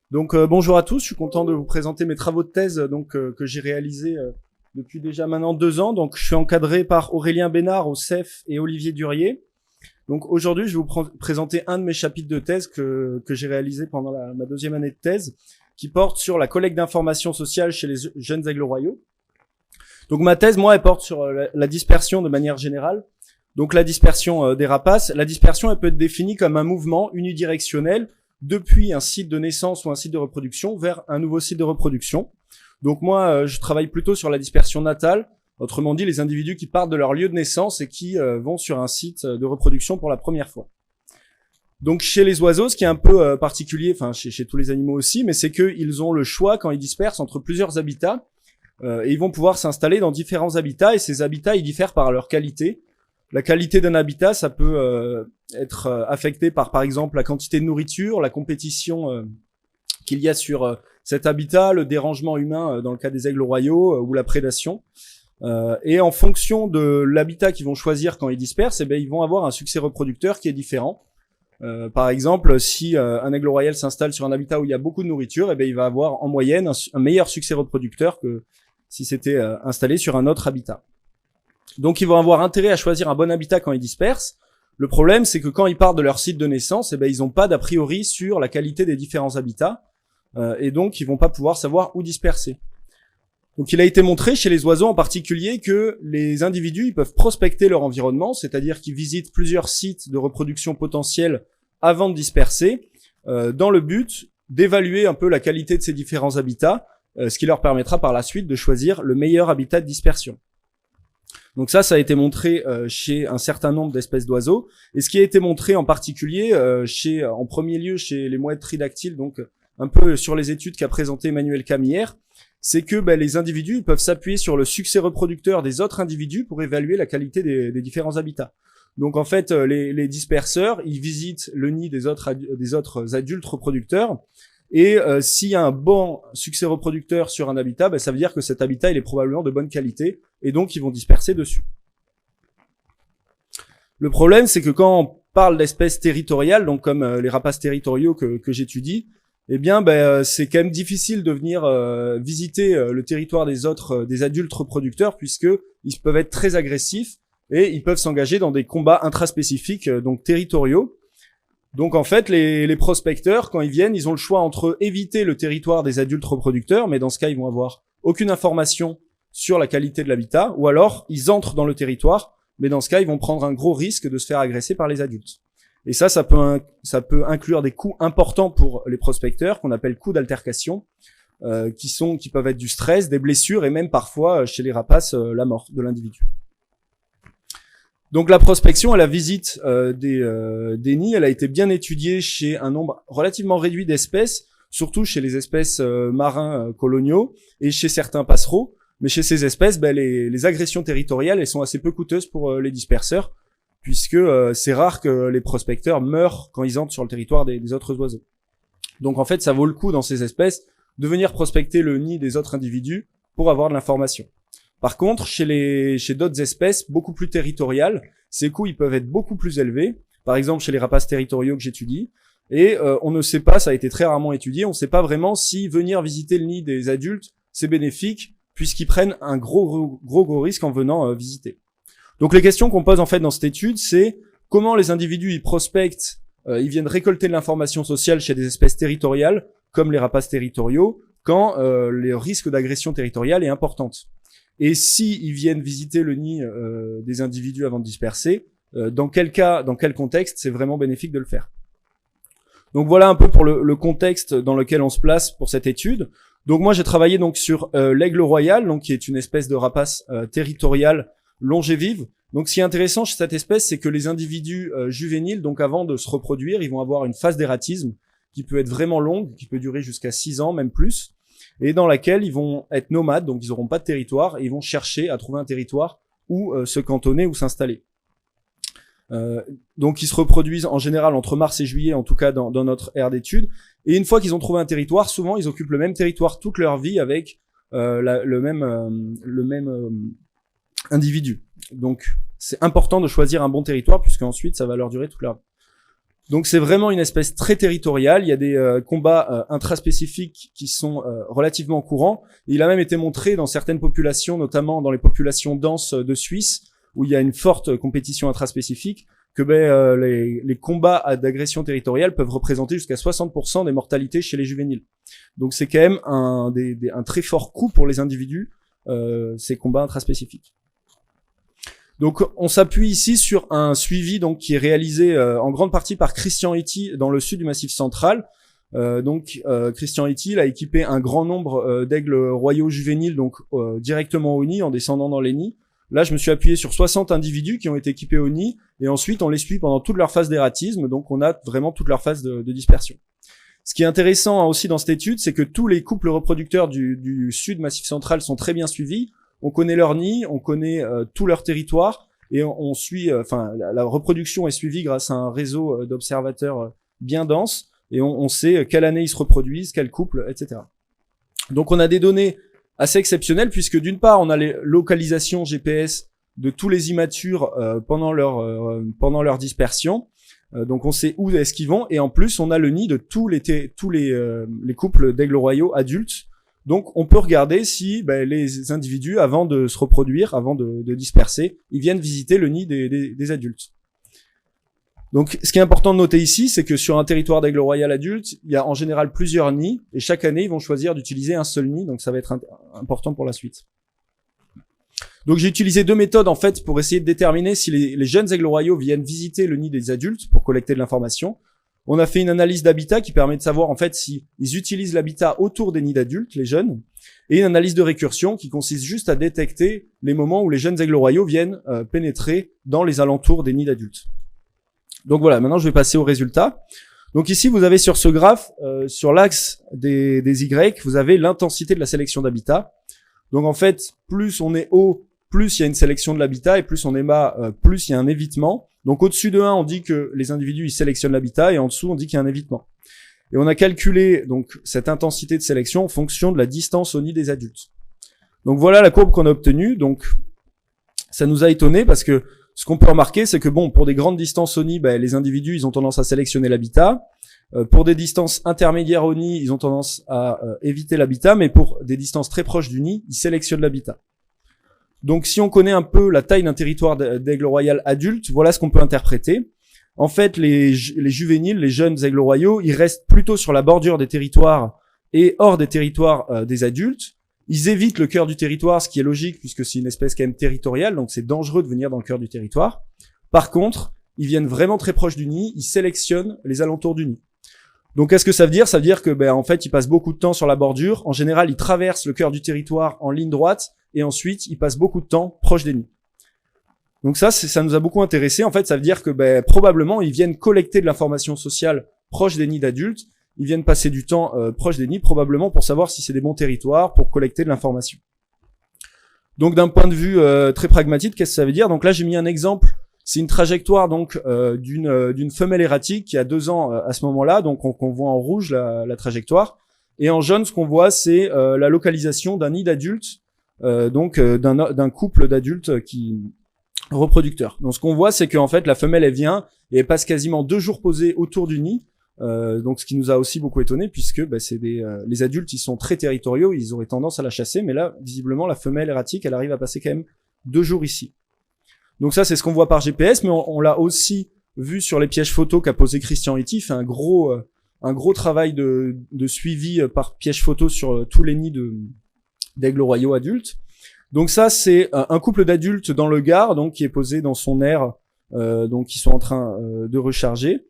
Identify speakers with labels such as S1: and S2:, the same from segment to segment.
S1: Donc bonjour à tous, je suis content de vous présenter mes travaux de thèse que j'ai réalisés depuis déjà maintenant 2 ans. Donc je suis encadré par Aurélien Bénard au CEF et Olivier Durier. Donc aujourd'hui, je vais vous présenter un de mes chapitres de thèse que j'ai réalisé pendant ma 2e année de thèse, qui porte sur la collecte d'informations sociales chez les jeunes aigles royaux. Donc ma thèse, moi, elle porte sur la dispersion de manière générale. Donc la dispersion des rapaces. La dispersion, elle peut être définie comme un mouvement unidirectionnel depuis un site de naissance ou un site de reproduction vers un nouveau site de reproduction. Donc moi, je travaille plutôt sur la dispersion natale, autrement dit les individus qui partent de leur lieu de naissance et qui vont sur un site de reproduction pour la première fois. Donc chez les oiseaux, ce qui est un peu particulier, enfin chez tous les animaux aussi, mais c'est qu'ils ont le choix quand ils dispersent entre plusieurs habitats et ils vont pouvoir s'installer dans différents habitats et ces habitats ils diffèrent par leur qualité. La qualité d'un habitat, ça peut être affecté par exemple la quantité de nourriture, la compétition qu'il y a sur cet habitat, le dérangement humain dans le cas des aigles royaux ou la prédation. Et en fonction de l'habitat qu'ils vont choisir quand ils dispersent, eh bien, ils vont avoir un succès reproducteur qui est différent. Par exemple, si un aigle royal s'installe sur un habitat où il y a beaucoup de nourriture, eh bien, il va avoir en moyenne un meilleur succès reproducteur que si c'était installé sur un autre habitat. Donc ils vont avoir intérêt à choisir un bon habitat quand ils dispersent. Le problème, c'est que quand ils partent de leur site de naissance, eh ben, ils n'ont pas d'a priori sur la qualité des différents habitats, et donc ils vont pas pouvoir savoir où disperser. Donc il a été montré chez les oiseaux en particulier que les individus ils peuvent prospecter leur environnement, c'est-à-dire qu'ils visitent plusieurs sites de reproduction potentiels avant de disperser, dans le but d'évaluer un peu la qualité de ces différents habitats, ce qui leur permettra par la suite de choisir le meilleur habitat de dispersion. Donc ça a été montré chez un certain nombre d'espèces d'oiseaux. Et ce qui a été montré en particulier en premier lieu chez les mouettes tridactyles, donc un peu sur les études qu'a présenté Emmanuel Camillère, c'est que les individus ils peuvent s'appuyer sur le succès reproducteur des autres individus pour évaluer la qualité des différents habitats. Donc en fait, les disperseurs, ils visitent le nid des autres adultes reproducteurs. Et s'il y a un bon succès reproducteur sur un habitat, ça veut dire que cet habitat il est probablement de bonne qualité et donc ils vont disperser dessus. Le problème, c'est que quand on parle d'espèces territoriales, donc comme les rapaces territoriaux que j'étudie, eh bien c'est quand même difficile de venir visiter le territoire des adultes reproducteurs puisque ils peuvent être très agressifs et ils peuvent s'engager dans des combats intraspécifiques donc territoriaux. Donc en fait, les prospecteurs, quand ils viennent, ils ont le choix entre éviter le territoire des adultes reproducteurs, mais dans ce cas, ils vont avoir aucune information sur la qualité de l'habitat, ou alors ils entrent dans le territoire, mais dans ce cas, ils vont prendre un gros risque de se faire agresser par les adultes. Et ça peut inclure des coûts importants pour les prospecteurs, qu'on appelle coûts d'altercation, qui peuvent être du stress, des blessures, et même parfois, chez les rapaces, la mort de l'individu. Donc la prospection et la visite des nids, elle a été bien étudiée chez un nombre relativement réduit d'espèces, surtout chez les espèces marins coloniaux et chez certains passereaux. Mais chez ces espèces, les agressions territoriales, elles sont assez peu coûteuses pour les disperseurs, puisque c'est rare que les prospecteurs meurent quand ils entrent sur le territoire des autres oiseaux. Donc en fait, ça vaut le coup dans ces espèces de venir prospecter le nid des autres individus pour avoir de l'information. Par contre, chez d'autres espèces beaucoup plus territoriales, ces coûts ils peuvent être beaucoup plus élevés. Par exemple, chez les rapaces territoriaux que j'étudie, et on ne sait pas, ça a été très rarement étudié, on ne sait pas vraiment si venir visiter le nid des adultes c'est bénéfique, puisqu'ils prennent un gros risque en venant visiter. Donc les questions qu'on pose en fait dans cette étude, c'est comment les individus ils prospectent, ils viennent récolter de l'information sociale chez des espèces territoriales comme les rapaces territoriaux, quand le risque d'agression territoriale est importante. Et si ils viennent visiter le nid des individus avant de disperser, dans quel contexte c'est vraiment bénéfique de le faire. Donc voilà un peu pour le contexte dans lequel on se place pour cette étude. Donc moi j'ai travaillé donc sur l'aigle royal, donc qui est une espèce de rapace territoriale longévive. Donc ce qui est intéressant chez cette espèce, c'est que les individus juvéniles, donc avant de se reproduire, ils vont avoir une phase d'ératisme qui peut être vraiment longue, qui peut durer jusqu'à 6 ans, même plus, et dans laquelle ils vont être nomades, donc ils n'auront pas de territoire, et ils vont chercher à trouver un territoire où se cantonner ou s'installer. Donc ils se reproduisent en général entre mars et juillet, en tout cas dans notre aire d'étude, et une fois qu'ils ont trouvé un territoire, souvent ils occupent le même territoire toute leur vie avec le même individu. Donc c'est important de choisir un bon territoire, puisque ensuite ça va leur durer toute leur vie. Donc c'est vraiment une espèce très territoriale. Il y a des combats intraspécifiques qui sont relativement courants. Il a même été montré dans certaines populations, notamment dans les populations denses de Suisse, où il y a une forte compétition intraspécifique, que les combats d'agression territoriale peuvent représenter jusqu'à 60% des mortalités chez les juvéniles. Donc c'est quand même un très fort coût pour les individus, ces combats intraspécifiques. Donc on s'appuie ici sur un suivi donc qui est réalisé en grande partie par Christian Etty dans le sud du Massif central. Christian Etty il a équipé un grand nombre d'aigles royaux juvéniles donc directement au nid en descendant dans les nids. Là, je me suis appuyé sur 60 individus qui ont été équipés au nid et ensuite on les suit pendant toute leur phase d'ératisme, donc on a vraiment toute leur phase de dispersion. Ce qui est intéressant aussi dans cette étude, c'est que tous les couples reproducteurs du sud Massif central sont très bien suivis. On connaît leur nid, on connaît tout leur territoire et on suit, la reproduction est suivie grâce à un réseau d'observateurs bien dense et on sait quelle année ils se reproduisent, quel couple, etc. Donc on a des données assez exceptionnelles puisque d'une part on a les localisations GPS de tous les immatures pendant leur dispersion. Donc on sait où est-ce qu'ils vont et en plus on a le nid de tous les couples d'aigles royaux adultes. Donc, on peut regarder si les individus, avant de se reproduire, avant de disperser, ils viennent visiter le nid des adultes. Donc, ce qui est important de noter ici, c'est que sur un territoire d'aigle royal adulte, il y a en général plusieurs nids, et chaque année, ils vont choisir d'utiliser un seul nid, donc ça va être important pour la suite. Donc, j'ai utilisé deux méthodes, en fait, pour essayer de déterminer si les jeunes aigles royaux viennent visiter le nid des adultes pour collecter de l'information. On a fait une analyse d'habitat qui permet de savoir en fait si ils utilisent l'habitat autour des nids d'adultes, les jeunes, et une analyse de récursion qui consiste juste à détecter les moments où les jeunes aigles royaux viennent pénétrer dans les alentours des nids d'adultes. Donc voilà, maintenant je vais passer aux résultats. Donc ici vous avez sur ce graphe, sur l'axe des Y, vous avez l'intensité de la sélection d'habitat. Donc en fait, plus on est haut, plus il y a une sélection de l'habitat, et plus on est bas, plus il y a un évitement. Donc au-dessus de 1, on dit que les individus ils sélectionnent l'habitat et en dessous on dit qu'il y a un évitement. Et on a calculé donc cette intensité de sélection en fonction de la distance au nid des adultes. Donc voilà la courbe qu'on a obtenue. Donc ça nous a étonné parce que ce qu'on peut remarquer c'est que bon pour des grandes distances au nid, les individus ils ont tendance à sélectionner l'habitat. Pour des distances intermédiaires au nid, ils ont tendance à éviter l'habitat, mais pour des distances très proches du nid, ils sélectionnent l'habitat. Donc, si on connaît un peu la taille d'un territoire d'aigle royal adulte, voilà ce qu'on peut interpréter. En fait, les juvéniles, les jeunes aigles royaux, ils restent plutôt sur la bordure des territoires et hors des territoires des adultes. Ils évitent le cœur du territoire, ce qui est logique puisque c'est une espèce quand même territoriale, donc c'est dangereux de venir dans le cœur du territoire. Par contre, ils viennent vraiment très proches du nid, ils sélectionnent les alentours du nid. Donc, qu'est-ce que ça veut dire? Ça veut dire que, en fait, ils passent beaucoup de temps sur la bordure. En général, ils traversent le cœur du territoire en ligne droite et ensuite, ils passent beaucoup de temps proche des nids. Donc ça nous a beaucoup intéressé. En fait, ça veut dire que, probablement, ils viennent collecter de l'information sociale proche des nids d'adultes. Ils viennent passer du temps proche des nids, probablement pour savoir si c'est des bons territoires, pour collecter de l'information. Donc, d'un point de vue très pragmatique, qu'est-ce que ça veut dire? Donc là, j'ai mis un exemple. C'est une trajectoire donc d'une femelle erratique qui a 2 ans à ce moment-là, donc on voit en rouge la trajectoire, et en jaune ce qu'on voit c'est la localisation d'un nid d'adultes, d'un couple d'adultes qui reproducteurs. Donc ce qu'on voit c'est qu'en fait la femelle elle vient et elle passe quasiment 2 jours posés autour du nid, donc ce qui nous a aussi beaucoup étonné puisque c'est les adultes ils sont très territoriaux, ils auraient tendance à la chasser, mais là visiblement la femelle erratique elle arrive à passer quand même 2 jours ici. Donc ça, c'est ce qu'on voit par GPS, mais on l'a aussi vu sur les pièges photos qu'a posé Christian Etty. Il fait un gros travail de suivi par piège photo sur tous les nids d'aigles royaux adultes. Donc ça, c'est un couple d'adultes dans le Gard, donc qui est posé dans son aire, donc qui sont en train de recharger.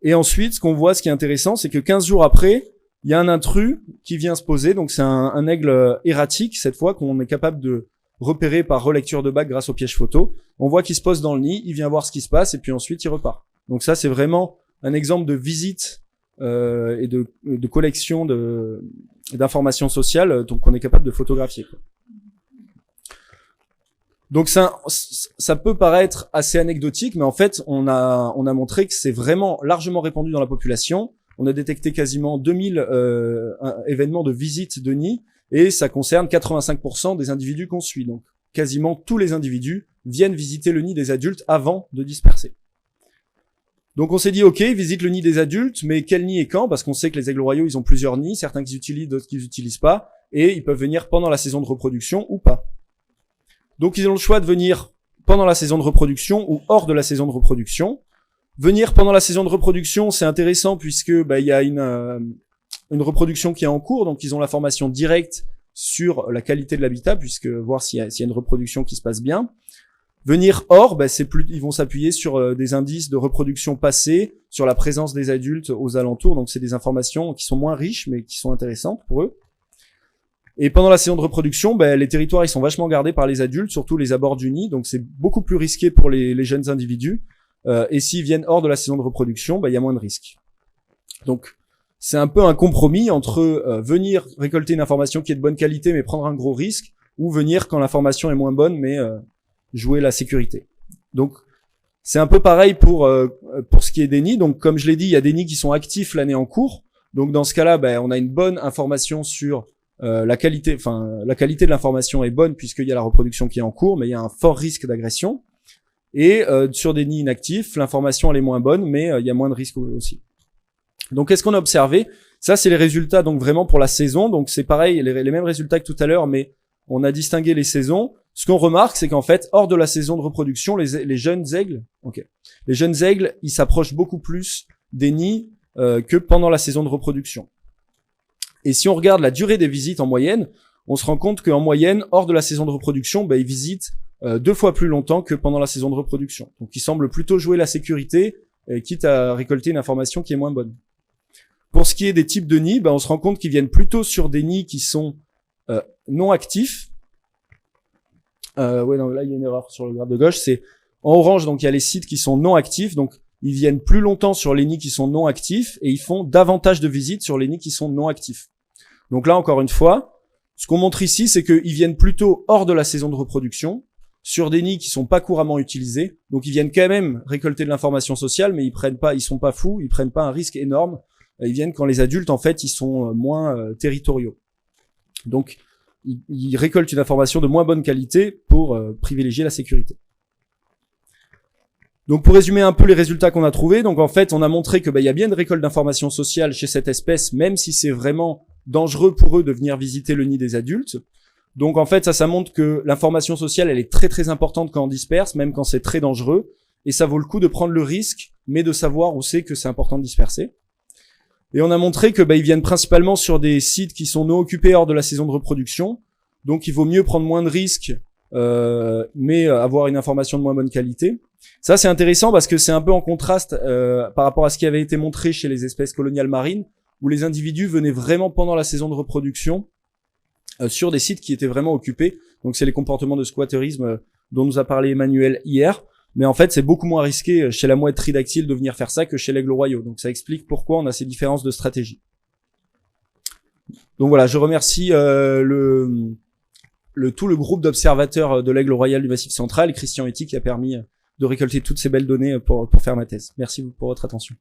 S1: Et ensuite, ce qu'on voit, ce qui est intéressant, c'est que 15 jours après, il y a un intrus qui vient se poser. Donc c'est un aigle erratique, cette fois, qu'on est capable de repéré par relecture de bac grâce au piège photo. On voit qu'il se pose dans le nid, il vient voir ce qui se passe et puis ensuite il repart. Donc ça c'est vraiment un exemple de visite et de collection d'informations sociales donc on est capable de photographier. Donc ça peut paraître assez anecdotique, mais en fait on a montré que c'est vraiment largement répandu dans la population. On a détecté quasiment 2000 événements de visite de nid. Et ça concerne 85% des individus qu'on suit. Donc, quasiment tous les individus viennent visiter le nid des adultes avant de disperser. Donc on s'est dit, ok, ils visitent le nid des adultes, mais quel nid et quand? Parce qu'on sait que les aigles royaux, ils ont plusieurs nids, certains qu'ils utilisent, d'autres qu'ils n'utilisent pas, et ils peuvent venir pendant la saison de reproduction ou pas. Donc ils ont le choix de venir pendant la saison de reproduction ou hors de la saison de reproduction. Venir pendant la saison de reproduction, c'est intéressant puisque il y a une reproduction qui est en cours, donc ils ont l'information directe sur la qualité de l'habitat, puisque voir s'il y a une reproduction qui se passe bien. Venir hors, ils vont s'appuyer sur des indices de reproduction passée, sur la présence des adultes aux alentours, donc c'est des informations qui sont moins riches, mais qui sont intéressantes pour eux. Et pendant la saison de reproduction, les territoires ils sont vachement gardés par les adultes, surtout les abords du nid, donc c'est beaucoup plus risqué pour les jeunes individus. Et s'ils viennent hors de la saison de reproduction, il y a moins de risques. Donc c'est un peu un compromis entre venir récolter une information qui est de bonne qualité mais prendre un gros risque, ou venir quand l'information est moins bonne mais jouer la sécurité. Donc c'est un peu pareil pour ce qui est des nids. Donc comme je l'ai dit, il y a des nids qui sont actifs l'année en cours. Donc dans ce cas-là, on a une bonne information sur la qualité de l'information est bonne puisqu'il y a la reproduction qui est en cours, mais il y a un fort risque d'agression. Et sur des nids inactifs, l'information elle est moins bonne, mais il y a moins de risques aussi. Donc qu'est-ce qu'on a observé? Ça c'est les résultats donc vraiment pour la saison. Donc c'est pareil, les mêmes résultats que tout à l'heure, mais on a distingué les saisons. Ce qu'on remarque, c'est qu'en fait, hors de la saison de reproduction, les jeunes aigles, ils s'approchent beaucoup plus des nids que pendant la saison de reproduction. Et si on regarde la durée des visites en moyenne, on se rend compte qu'en moyenne, hors de la saison de reproduction, ils visitent 2 fois plus longtemps que pendant la saison de reproduction. Donc ils semblent plutôt jouer la sécurité, quitte à récolter une information qui est moins bonne. Pour ce qui est des types de nids, on se rend compte qu'ils viennent plutôt sur des nids qui sont non actifs. Là il y a une erreur sur le graphe de gauche, c'est en orange, donc il y a les sites qui sont non actifs, donc ils viennent plus longtemps sur les nids qui sont non actifs et ils font davantage de visites sur les nids qui sont non actifs. Donc là encore une fois, ce qu'on montre ici, c'est qu'ils viennent plutôt hors de la saison de reproduction, sur des nids qui sont pas couramment utilisés, donc ils viennent quand même récolter de l'information sociale, mais ils sont pas fous, ils prennent pas un risque énorme, ils viennent quand les adultes en fait ils sont moins territoriaux. Donc ils récoltent une information de moins bonne qualité pour privilégier la sécurité. Donc pour résumer un peu les résultats qu'on a trouvés, donc en fait on a montré que y a bien une récolte d'informations sociales chez cette espèce, même si c'est vraiment dangereux pour eux de venir visiter le nid des adultes. Donc en fait ça montre que l'information sociale elle est très très importante quand on disperse, même quand c'est très dangereux, et ça vaut le coup de prendre le risque, mais de savoir où c'est que c'est important de disperser. Et on a montré que ils viennent principalement sur des sites qui sont non occupés hors de la saison de reproduction, donc il vaut mieux prendre moins de risques, mais avoir une information de moins bonne qualité. Ça c'est intéressant parce que c'est un peu en contraste par rapport à ce qui avait été montré chez les espèces coloniales marines, où les individus venaient vraiment pendant la saison de reproduction sur des sites qui étaient vraiment occupés. Donc c'est les comportements de squatterisme dont nous a parlé Emmanuel hier. Mais en fait, c'est beaucoup moins risqué chez la mouette tridactyle de venir faire ça que chez l'aigle royaux. Donc ça explique pourquoi on a ces différences de stratégie. Donc voilà, je remercie tout le groupe d'observateurs de l'aigle royal du Massif central et Christian Etty qui a permis de récolter toutes ces belles données pour faire ma thèse. Merci pour votre attention.